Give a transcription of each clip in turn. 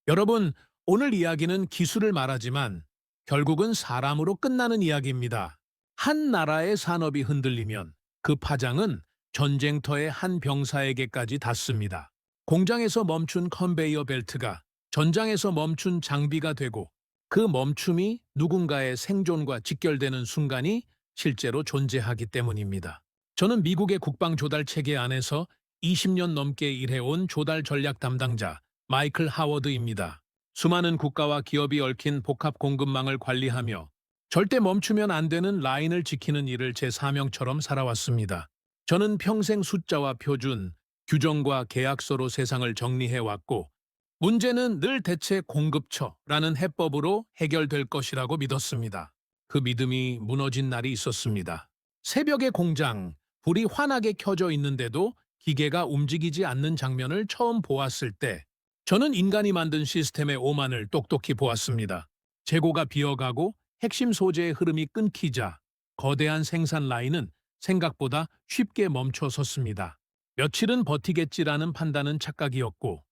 여러분, 오늘 이야기는 기술을 말하지만 결국은 사람으로 끝나는 이야기입니다. 한 나라의 산업이 흔들리면 그 파장은 전쟁터의 한 병사에게까지 닿습니다. 공장에서 멈춘 컨베이어 벨트가 전장에서 멈춘 장비가 되고 그 멈춤이 누군가의 생존과 직결되는 순간이 실제로 존재하기 때문입니다. 저는 미국의 국방 조달 체계 안에서 20년 넘게 일해온 조달 전략 담당자 마이클 하워드입니다. 수많은 국가와 기업이 얽힌 복합 공급망을 관리하며 절대 멈추면 안 되는 라인을 지키는 일을 제 사명처럼 살아왔습니다. 저는 평생 숫자와 표준, 규정과 계약서로 세상을 정리해왔고 문제는 늘 대체 공급처라는 해법으로 해결될 것이라고 믿었습니다. 그 믿음이 무너진 날이 있었습니다. 새벽의 공장, 불이 환하게 켜져 있는데도 기계가 움직이지 않는 장면을 처음 보았을 때 저는 인간이 만든 시스템의 오만을 똑똑히 보았습니다. 재고가 비어가고 핵심 소재의 흐름이 끊기자 거대한 생산 라인은 생각보다 쉽게 멈춰 섰습니다. 며칠은 버티겠지라는 판단은 착각이었고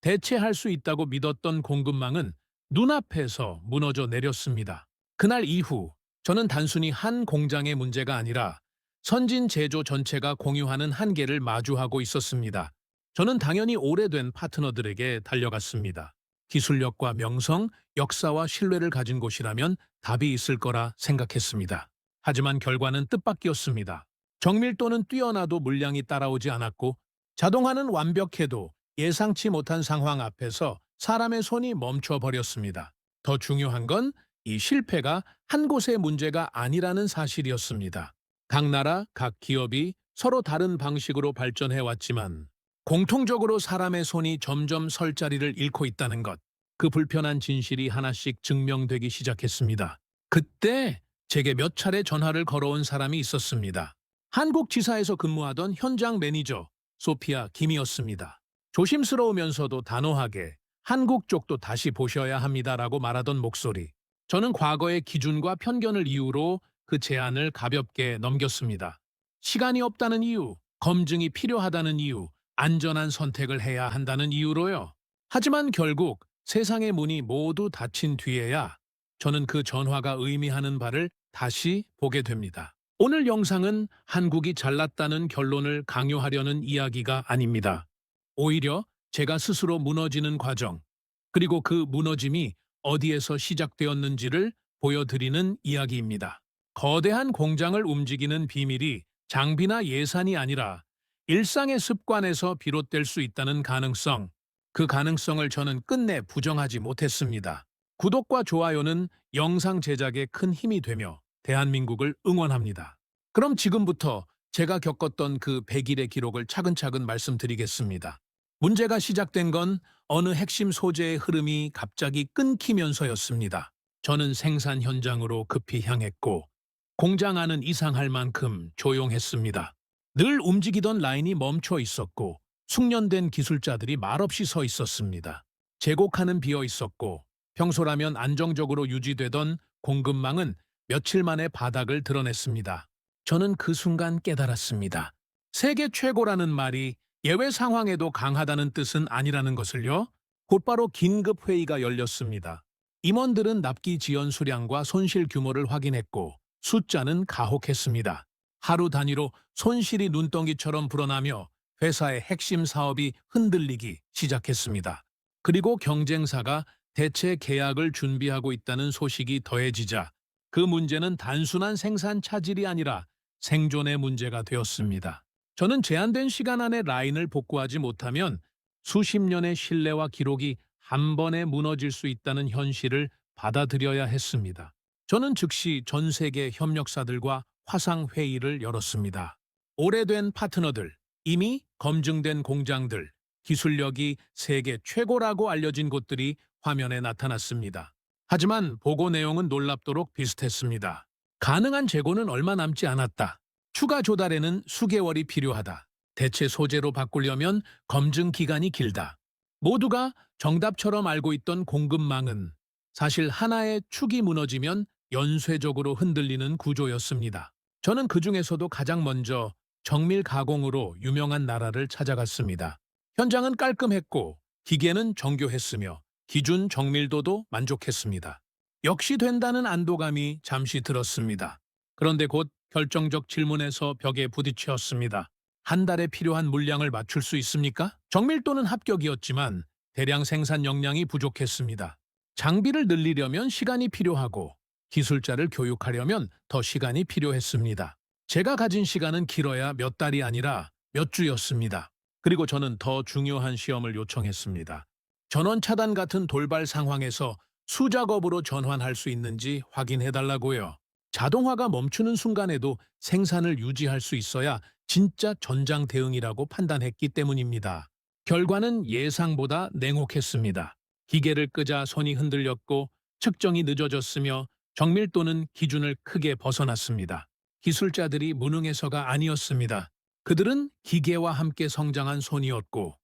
대체할 수 있다고 믿었던 공급망은 눈앞에서 무너져 내렸습니다. 그날 이후 저는 단순히 한 공장의 문제가 아니라 선진 제조 전체가 공유하는 한계를 마주하고 있었습니다. 저는 당연히 오래된 파트너들에게 달려갔습니다. 기술력과 명성, 역사와 신뢰를 가진 곳이라면 답이 있을 거라 생각했습니다. 하지만 결과는 뜻밖이었습니다. 정밀도는 뛰어나도 물량이 따라오지 않았고 자동화는 완벽해도 예상치 못한 상황 앞에서 사람의 손이 멈춰버렸습니다. 더 중요한 건 이 실패가 한 곳의 문제가 아니라는 사실이었습니다. 각 나라, 각 기업이 서로 다른 방식으로 발전해왔지만 공통적으로 사람의 손이 점점 설 자리를 잃고 있다는 것. 그 불편한 진실이 하나씩 증명되기 시작했습니다. 그때 제게 몇 차례 전화를 걸어온 사람이 있었습니다. 한국 지사에서 근무하던 현장 매니저 소피아 김이었습니다. 조심스러우면서도 단호하게 한국 쪽도 다시 보셔야 합니다라고 말하던 목소리. 저는 과거의 기준과 편견을 이유로 그 제안을 가볍게 넘겼습니다. 시간이 없다는 이유, 검증이 필요하다는 이유, 안전한 선택을 해야 한다는 이유로요. 하지만 결국 세상의 문이 모두 닫힌 뒤에야 저는 그 전화가 의미하는 바를 다시 보게 됩니다. 오늘 영상은 한국이 잘났다는 결론을 강요하려는 이야기가 아닙니다. 오히려 제가 스스로 무너지는 과정, 그리고 그 무너짐이 어디에서 시작되었는지를 보여드리는 이야기입니다. 거대한 공장을 움직이는 비밀이 장비나 예산이 아니라 일상의 습관에서 비롯될 수 있다는 가능성, 그 가능성을 저는 끝내 부정하지 못했습니다. 구독과 좋아요는 영상 제작에 큰 힘이 되며 대한민국을 응원합니다. 그럼 지금부터 제가 겪었던 그 100일의 기록을 차근차근 말씀드리겠습니다. 문제가 시작된 건 어느 핵심 소재의 흐름이 갑자기 끊기면서였습니다. 저는 생산 현장으로 급히 향했고 공장 안은 이상할 만큼 조용했습니다. 늘 움직이던 라인이 멈춰 있었고 숙련된 기술자들이 말없이 서 있었습니다. 재고칸은 비어 있었고 평소라면 안정적으로 유지되던 공급망은 며칠 만에 바닥을 드러냈습니다. 저는 그 순간 깨달았습니다. 세계 최고라는 말이 예외 상황에도 강하다는 뜻은 아니라는 것을요. 곧바로 긴급 회의가 열렸습니다. 임원들은 납기 지연 수량과 손실 규모를 확인했고 숫자는 가혹했습니다. 하루 단위로 손실이 눈덩이처럼 불어나며 회사의 핵심 사업이 흔들리기 시작했습니다. 그리고 경쟁사가 대체 계약을 준비하고 있다는 소식이 더해지자 그 문제는 단순한 생산 차질이 아니라 생존의 문제가 되었습니다. 저는 제한된 시간 안에 라인을 복구하지 못하면 수십 년의 신뢰와 기록이 한 번에 무너질 수 있다는 현실을 받아들여야 했습니다. 저는 즉시 전 세계 협력사들과 화상회의를 열었습니다. 오래된 파트너들, 이미 검증된 공장들, 기술력이 세계 최고라고 알려진 곳들이 화면에 나타났습니다. 하지만 보고 내용은 놀랍도록 비슷했습니다. 가능한 재고는 얼마 남지 않았다. 추가 조달에는 수개월이 필요하다. 대체 소재로 바꾸려면 검증 기간이 길다. 모두가 정답처럼 알고 있던 공급망은 사실 하나의 축이 무너지면 연쇄적으로 흔들리는 구조였습니다. 저는 그중에서도 가장 먼저 정밀 가공으로 유명한 나라를 찾아갔습니다. 현장은 깔끔했고 기계는 정교했으며 기준 정밀도도 만족했습니다. 역시 된다는 안도감이 잠시 들었습니다. 그런데 곧 결정적 질문에서 벽에 부딪혔습니다. 한 달에 필요한 물량을 맞출 수 있습니까? 정밀도는 합격이었지만 대량 생산 역량이 부족했습니다. 장비를 늘리려면 시간이 필요하고 기술자를 교육하려면 더 시간이 필요했습니다. 제가 가진 시간은 길어야 몇 달이 아니라 몇 주였습니다. 그리고 저는 더 중요한 시험을 요청했습니다. 전원 차단 같은 돌발 상황에서 수작업으로 전환할 수 있는지 확인해달라고요. 자동화가 멈추는 순간에도 생산을 유지할 수 있어야 진짜 전장 대응이라고 판단했기 때문입니다. 결과는 예상보다 냉혹했습니다. 기계를 끄자 손이 흔들렸고 측정이 늦어졌으며 정밀도는 기준을 크게 벗어났습니다. 기술자들이 무능해서가 아니었습니다. 그들은 기계와 함께 성장한 손이었고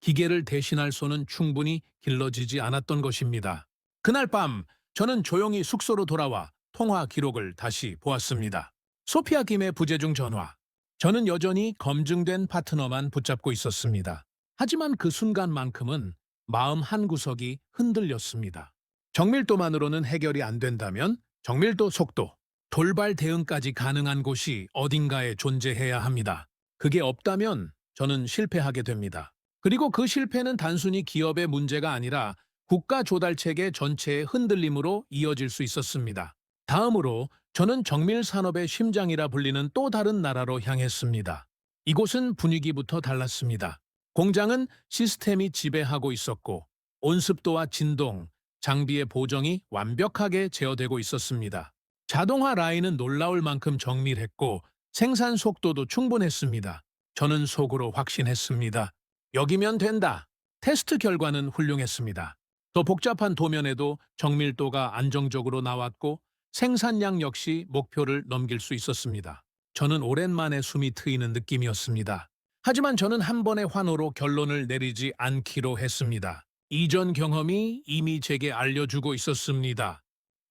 기계를 대신할 손은 충분히 길러지지 않았던 것입니다. 그날 밤 저는 조용히 숙소로 돌아와 통화 기록을 다시 보았습니다. 소피아 김의 부재중 전화. 저는 여전히 검증된 파트너만 붙잡고 있었습니다. 하지만 그 순간만큼은 마음 한구석이 흔들렸습니다. 정밀도만으로는 해결이 안 된다면 정밀도 속도, 돌발 대응까지 가능한 곳이 어딘가에 존재해야 합니다. 그게 없다면 저는 실패하게 됩니다. 그리고 그 실패는 단순히 기업의 문제가 아니라 국가 조달체계 전체의 흔들림으로 이어질 수 있었습니다. 다음으로 저는 정밀 산업의 심장이라 불리는 또 다른 나라로 향했습니다. 이곳은 분위기부터 달랐습니다. 공장은 시스템이 지배하고 있었고 온습도와 진동, 장비의 보정이 완벽하게 제어되고 있었습니다. 자동화 라인은 놀라울 만큼 정밀했고 생산 속도도 충분했습니다. 저는 속으로 확신했습니다. 여기면 된다. 테스트 결과는 훌륭했습니다. 더 복잡한 도면에도 정밀도가 안정적으로 나왔고 생산량 역시 목표를 넘길 수 있었습니다. 저는 오랜만에 숨이 트이는 느낌이었습니다. 하지만 저는 한 번의 환호로 결론을 내리지 않기로 했습니다. 이전 경험이 이미 제게 알려주고 있었습니다.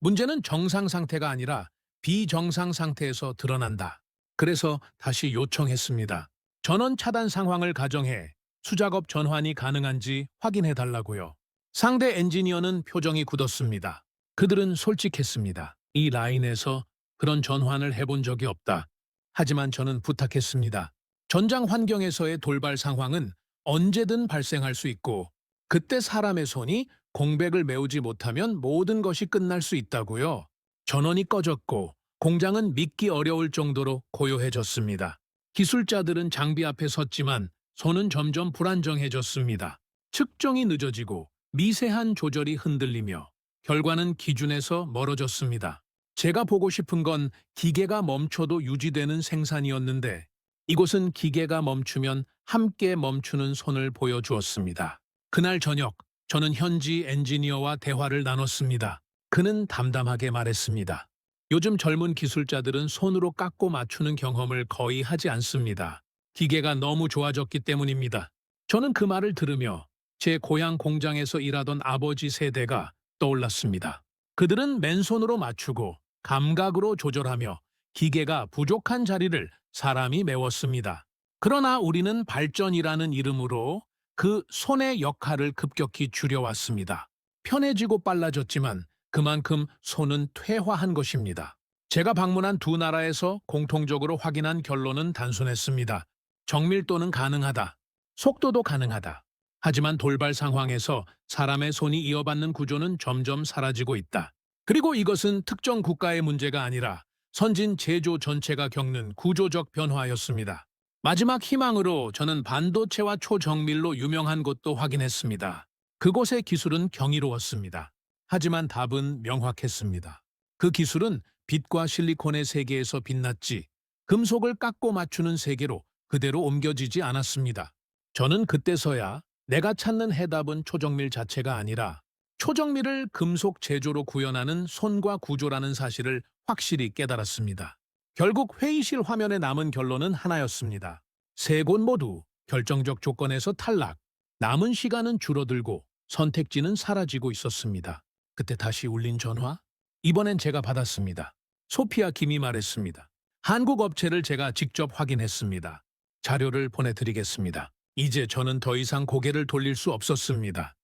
문제는 정상 상태가 아니라 비정상 상태에서 드러난다. 그래서 다시 요청했습니다. 전원 차단 상황을 가정해 수작업 전환이 가능한지 확인해달라고요. 상대 엔지니어는 표정이 굳었습니다. 그들은 솔직했습니다. 이 라인에서 그런 전환을 해본 적이 없다. 하지만 저는 부탁했습니다. 전장 환경에서의 돌발 상황은 언제든 발생할 수 있고 그때 사람의 손이 공백을 메우지 못하면 모든 것이 끝날 수 있다고요. 전원이 꺼졌고 공장은 믿기 어려울 정도로 고요해졌습니다. 기술자들은 장비 앞에 섰지만 손은 점점 불안정해졌습니다. 측정이 늦어지고 미세한 조절이 흔들리며 결과는 기준에서 멀어졌습니다. 제가 보고 싶은 건 기계가 멈춰도 유지되는 생산이었는데 이곳은 기계가 멈추면 함께 멈추는 손을 보여주었습니다. 그날 저녁 저는 현지 엔지니어와 대화를 나눴습니다. 그는 담담하게 말했습니다. 요즘 젊은 기술자들은 손으로 깎고 맞추는 경험을 거의 하지 않습니다. 기계가 너무 좋아졌기 때문입니다. 저는 그 말을 들으며 제 고향 공장에서 일하던 아버지 세대가 떠올랐습니다. 그들은 맨손으로 맞추고 감각으로 조절하며 기계가 부족한 자리를 사람이 메웠습니다. 그러나 우리는 발전이라는 이름으로 그 손의 역할을 급격히 줄여왔습니다. 편해지고 빨라졌지만 그만큼 손은 퇴화한 것입니다. 제가 방문한 두 나라에서 공통적으로 확인한 결론은 단순했습니다. 정밀도는 가능하다. 속도도 가능하다. 하지만 돌발 상황에서 사람의 손이 이어받는 구조는 점점 사라지고 있다. 그리고 이것은 특정 국가의 문제가 아니라 선진 제조 전체가 겪는 구조적 변화였습니다. 마지막 희망으로 저는 반도체와 초정밀로 유명한 곳도 확인했습니다. 그곳의 기술은 경이로웠습니다. 하지만 답은 명확했습니다. 그 기술은 빛과 실리콘의 세계에서 빛났지 금속을 깎고 맞추는 세계로 그대로 옮겨지지 않았습니다. 저는 그때서야 내가 찾는 해답은 초정밀 자체가 아니라 초정밀을 금속 제조로 구현하는 손과 구조라는 사실을 확실히 깨달았습니다. 결국 회의실 화면에 남은 결론은 하나였습니다. 세 곳 모두 결정적 조건에서 탈락. 남은 시간은 줄어들고 선택지는 사라지고 있었습니다. 그때 다시 울린 전화? 이번엔 제가 받았습니다. 소피아 김이 말했습니다. 한국 업체를 제가 직접 확인했습니다. 자료를 보내드리겠습니다. 이제 저는 더 이상 고개를 돌릴 수 없었습니다.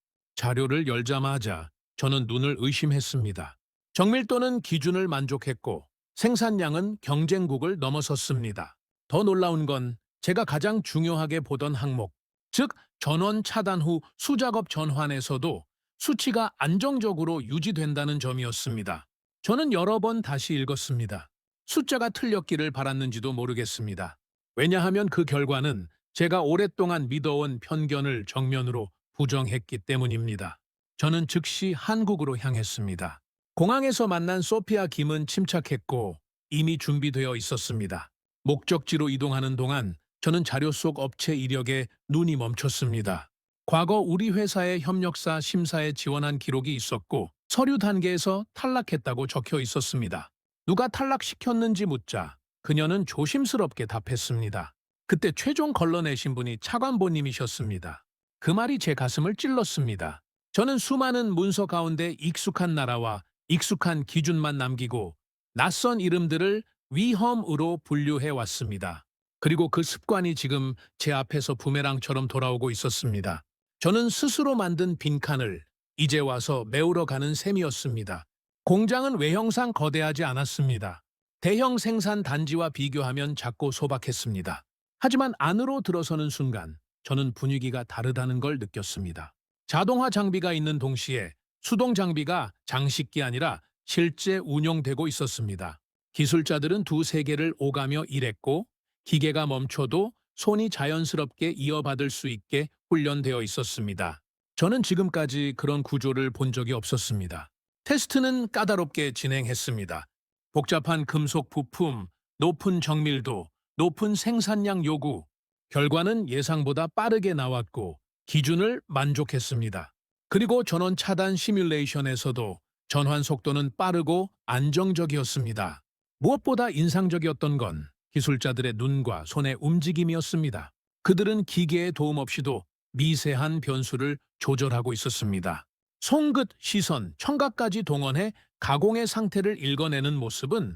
자료를 열자마자 저는 눈을 의심했습니다. 정밀도는 기준을 만족했고 생산량은 경쟁국을 넘어섰습니다. 더 놀라운 건 제가 가장 중요하게 보던 항목, 즉 전원 차단 후 수작업 전환에서도 수치가 안정적으로 유지된다는 점이었습니다. 저는 여러 번 다시 읽었습니다. 숫자가 틀렸기를 바랐는지도 모르겠습니다. 왜냐하면 그 결과는 제가 오랫동안 믿어온 편견을 정면으로 부정했기 때문입니다. 저는 즉시 한국으로 향했습니다. 공항에서 만난 소피아 김은 침착했고 이미 준비되어 있었습니다. 목적지로 이동하는 동안 저는 자료 속 업체 이력에 눈이 멈췄습니다. 과거 우리 회사의 협력사 심사에 지원한 기록이 있었고 서류 단계에서 탈락했다고 적혀 있었습니다. 누가 탈락시켰는지 묻자 그녀는 조심스럽게 답했습니다. 그때 최종 걸러내신 분이 차관보님이셨습니다. 그 말이 제 가슴을 찔렀습니다. 저는 수많은 문서 가운데 익숙한 나라와 익숙한 기준만 남기고 낯선 이름들을 위험으로 분류해 왔습니다. 그리고 그 습관이 지금 제 앞에서 부메랑처럼 돌아오고 있었습니다. 저는 스스로 만든 빈칸을 이제 와서 메우러 가는 셈이었습니다. 공장은 외형상 거대하지 않았습니다. 대형 생산 단지와 비교하면 작고 소박했습니다. 하지만 안으로 들어서는 순간 저는 분위기가 다르다는 걸 느꼈습니다. 자동화 장비가 있는 동시에 수동 장비가 장식이 아니라 실제 운용되고 있었습니다. 기술자들은 두세 개를 오가며 일했고 기계가 멈춰도 손이 자연스럽게 이어받을 수 있게 훈련되어 있었습니다. 저는 지금까지 그런 구조를 본 적이 없었습니다. 테스트는 까다롭게 진행했습니다. 복잡한 금속 부품, 높은 정밀도, 높은 생산량 요구. 결과는 예상보다 빠르게 나왔고 기준을 만족했습니다. 그리고 전원 차단 시뮬레이션에서도 전환 속도는 빠르고 안정적이었습니다. 무엇보다 인상적이었던 건 기술자들의 눈과 손의 움직임이었습니다. 그들은 기계의 도움 없이도 미세한 변수를 조절하고 있었습니다. 손끝, 시선, 청각까지 동원해 가공의 상태를 읽어내는 모습은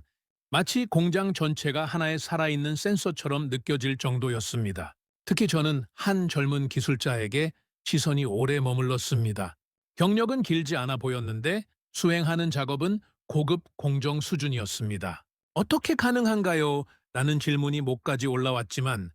마치 공장 전체가 하나의 살아있는 센서처럼 느껴질 정도였습니다. 특히 저는 한 젊은 기술자에게 시선이 오래 머물렀습니다. 경력은 길지 않아 보였는데 수행하는 작업은 고급 공정 수준이었습니다. 어떻게 가능한가요? 라는 질문이 목까지 올라왔지만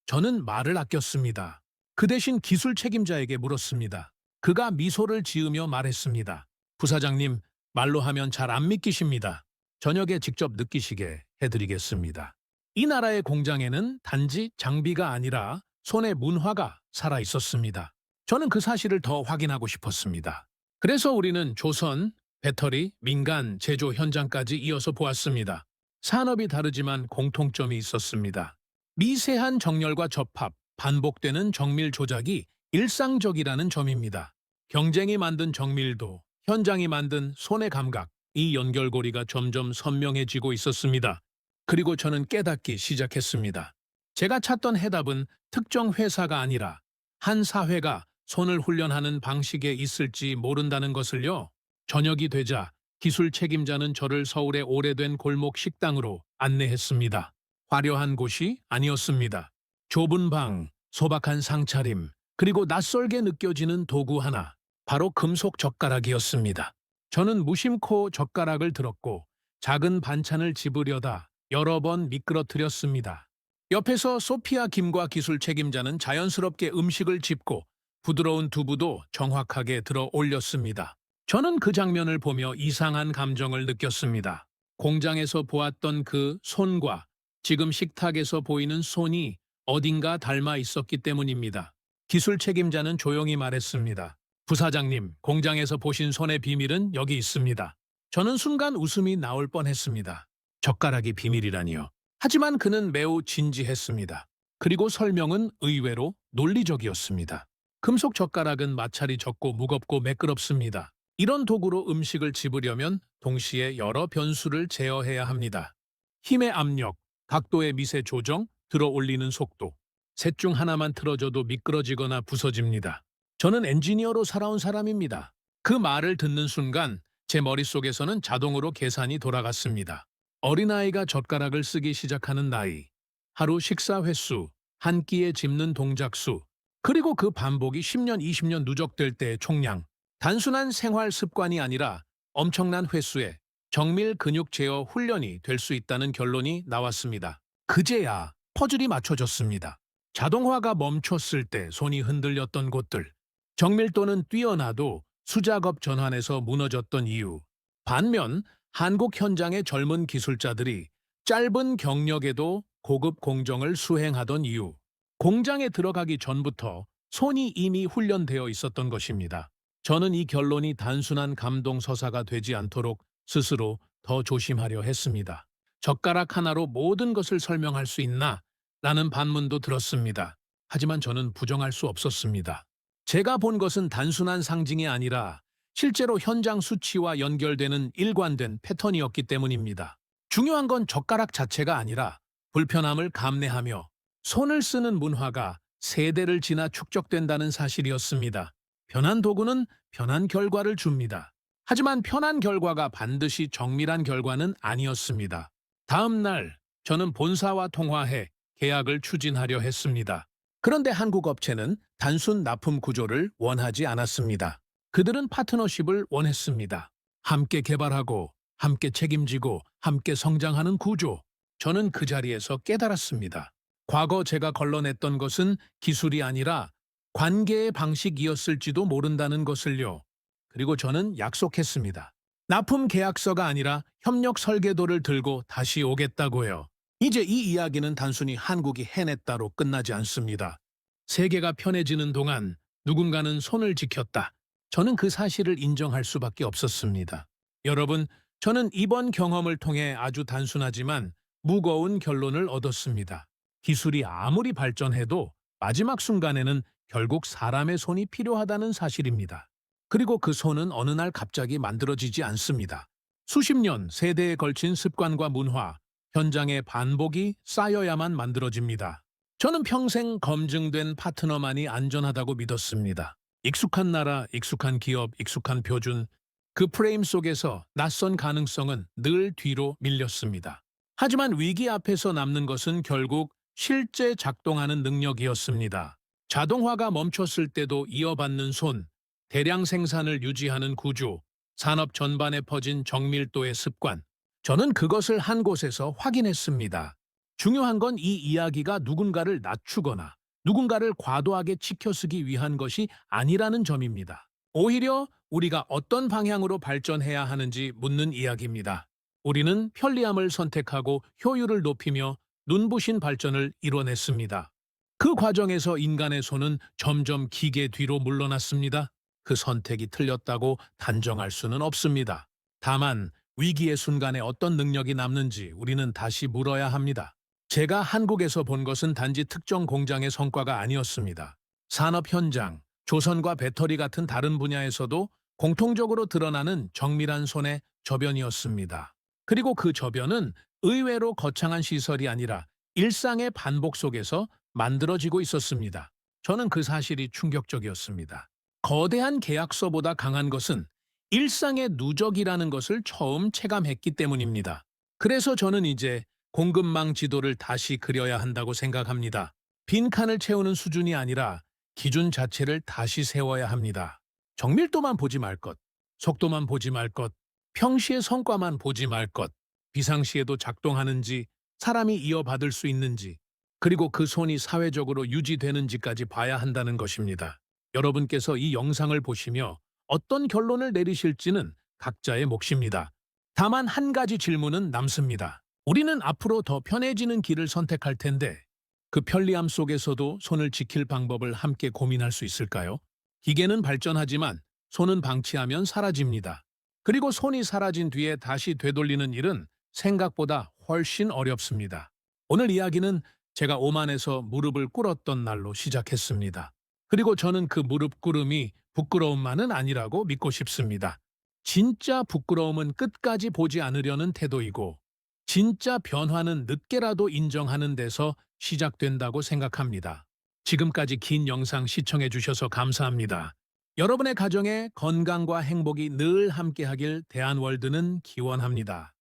저는 말을 아꼈습니다. 그 대신 기술 책임자에게 물었습니다. 그가 미소를 지으며 말했습니다. 부사장님, 말로 하면 잘 안 믿기십니다. 저녁에 직접 느끼시게 해드리겠습니다. 이 나라의 공장에는 단지 장비가 아니라 손의 문화가 살아 있었습니다. 저는 그 사실을 더 확인하고 싶었습니다. 그래서 우리는 조선, 배터리, 민간, 제조 현장까지 이어서 보았습니다. 산업이 다르지만 공통점이 있었습니다. 미세한 정렬과 접합, 반복되는 정밀 조작이 일상적이라는 점입니다. 경쟁이 만든 정밀도, 현장이 만든 손의 감각, 이 연결고리가 점점 선명해지고 있었습니다. 그리고 저는 깨닫기 시작했습니다. 제가 찾던 해답은 특정 회사가 아니라 한 사회가 손을 훈련하는 방식에 있을지 모른다는 것을요. 저녁이 되자 기술 책임자는 저를 서울의 오래된 골목 식당으로 안내했습니다. 화려한 곳이 아니었습니다. 좁은 방, 소박한 상차림, 그리고 낯설게 느껴지는 도구 하나, 바로 금속 젓가락이었습니다. 저는 무심코 젓가락을 들었고 작은 반찬을 집으려다 여러 번 미끄러뜨렸습니다. 옆에서 소피아 김과 기술 책임자는 자연스럽게 음식을 집고 부드러운 두부도 정확하게 들어 올렸습니다. 저는 그 장면을 보며 이상한 감정을 느꼈습니다. 공장에서 보았던 그 손과 지금 식탁에서 보이는 손이 어딘가 닮아 있었기 때문입니다. 기술 책임자는 조용히 말했습니다. 부사장님, 공장에서 보신 손의 비밀은 여기 있습니다. 저는 순간 웃음이 나올 뻔했습니다. 젓가락이 비밀이라니요. 하지만 그는 매우 진지했습니다. 그리고 설명은 의외로 논리적이었습니다. 금속 젓가락은 마찰이 적고 무겁고 매끄럽습니다. 이런 도구로 음식을 집으려면 동시에 여러 변수를 제어해야 합니다. 힘의 압력, 각도의 미세 조정, 들어 올리는 속도. 셋 중 하나만 틀어져도 미끄러지거나 부서집니다. 저는 엔지니어로 살아온 사람입니다. 그 말을 듣는 순간 제 머릿속에서는 자동으로 계산이 돌아갔습니다. 어린아이가 젓가락을 쓰기 시작하는 나이, 하루 식사 횟수, 한 끼에 집는 동작 수, 그리고 그 반복이 10년, 20년 누적될 때의 총량. 단순한 생활 습관이 아니라 엄청난 횟수의 정밀 근육 제어 훈련이 될 수 있다는 결론이 나왔습니다. 그제야 퍼즐이 맞춰졌습니다. 자동화가 멈췄을 때 손이 흔들렸던 곳들, 정밀도는 뛰어나도 수작업 전환에서 무너졌던 이유, 반면 한국 현장의 젊은 기술자들이 짧은 경력에도 고급 공정을 수행하던 이유, 공장에 들어가기 전부터 손이 이미 훈련되어 있었던 것입니다. 저는 이 결론이 단순한 감동 서사가 되지 않도록 스스로 더 조심하려 했습니다. 젓가락 하나로 모든 것을 설명할 수 있나? 라는 반문도 들었습니다. 하지만 저는 부정할 수 없었습니다. 제가 본 것은 단순한 상징이 아니라 실제로 현장 수치와 연결되는 일관된 패턴이었기 때문입니다. 중요한 건 젓가락 자체가 아니라 불편함을 감내하며 손을 쓰는 문화가 세대를 지나 축적된다는 사실이었습니다. 편한 도구는 편한 결과를 줍니다. 하지만 편한 결과가 반드시 정밀한 결과는 아니었습니다. 다음 날 저는 본사와 통화해 계약을 추진하려 했습니다. 그런데 한국 업체는 단순 납품 구조를 원하지 않았습니다. 그들은 파트너십을 원했습니다. 함께 개발하고, 함께 책임지고, 함께 성장하는 구조. 저는 그 자리에서 깨달았습니다. 과거 제가 걸러냈던 것은 기술이 아니라 관계의 방식이었을지도 모른다는 것을요. 그리고 저는 약속했습니다. 납품 계약서가 아니라 협력 설계도를 들고 다시 오겠다고요. 이제 이 이야기는 단순히 한국이 해냈다로 끝나지 않습니다. 세계가 편해지는 동안 누군가는 손을 지켰다. 저는 그 사실을 인정할 수밖에 없었습니다. 여러분, 저는 이번 경험을 통해 아주 단순하지만 무거운 결론을 얻었습니다. 기술이 아무리 발전해도 마지막 순간에는 결국 사람의 손이 필요하다는 사실입니다. 그리고 그 손은 어느 날 갑자기 만들어지지 않습니다. 수십 년, 세대에 걸친 습관과 문화, 현장의 반복이 쌓여야만 만들어집니다. 저는 평생 검증된 파트너만이 안전하다고 믿었습니다. 익숙한 나라, 익숙한 기업, 익숙한 표준, 그 프레임 속에서 낯선 가능성은 늘 뒤로 밀렸습니다. 하지만 위기 앞에서 남는 것은 결국 실제 작동하는 능력이었습니다. 자동화가 멈췄을 때도 이어받는 손, 대량 생산을 유지하는 구조, 산업 전반에 퍼진 정밀도의 습관. 저는 그것을 한 곳에서 확인했습니다. 중요한 건 이 이야기가 누군가를 낮추거나 누군가를 과도하게 치켜쓰기 위한 것이 아니라는 점입니다. 오히려 우리가 어떤 방향으로 발전해야 하는지 묻는 이야기입니다. 우리는 편리함을 선택하고 효율을 높이며 눈부신 발전을 이뤄냈습니다. 그 과정에서 인간의 손은 점점 기계 뒤로 물러났습니다. 그 선택이 틀렸다고 단정할 수는 없습니다. 다만 위기의 순간에 어떤 능력이 남는지 우리는 다시 물어야 합니다. 제가 한국에서 본 것은 단지 특정 공장의 성과가 아니었습니다. 산업 현장, 조선과 배터리 같은 다른 분야에서도 공통적으로 드러나는 정밀한 손의 저변이었습니다. 그리고 그 저변은 의외로 거창한 시설이 아니라 일상의 반복 속에서 만들어지고 있었습니다. 저는 그 사실이 충격적이었습니다. 거대한 계약서보다 강한 것은 일상의 누적이라는 것을 처음 체감했기 때문입니다. 그래서 저는 이제 공급망 지도를 다시 그려야 한다고 생각합니다. 빈칸을 채우는 수준이 아니라 기준 자체를 다시 세워야 합니다. 정밀도만 보지 말 것, 속도만 보지 말 것, 평시의 성과만 보지 말 것, 비상시에도 작동하는지, 사람이 이어받을 수 있는지, 그리고 그 손이 사회적으로 유지되는지까지 봐야 한다는 것입니다. 여러분께서 이 영상을 보시며 어떤 결론을 내리실지는 각자의 몫입니다. 다만 한 가지 질문은 남습니다. 우리는 앞으로 더 편해지는 길을 선택할 텐데 그 편리함 속에서도 손을 지킬 방법을 함께 고민할 수 있을까요? 기계는 발전하지만 손은 방치하면 사라집니다. 그리고 손이 사라진 뒤에 다시 되돌리는 일은 생각보다 훨씬 어렵습니다. 오늘 이야기는 제가 오만에서 무릎을 꿇었던 날로 시작했습니다. 그리고 저는 그 무릎 꿇음이 부끄러움만은 아니라고 믿고 싶습니다. 진짜 부끄러움은 끝까지 보지 않으려는 태도이고 진짜 변화는 늦게라도 인정하는 데서 시작된다고 생각합니다. 지금까지 긴 영상 시청해 주셔서 감사합니다. 여러분의 가정에 건강과 행복이 늘 함께하길 대한월드는 기원합니다.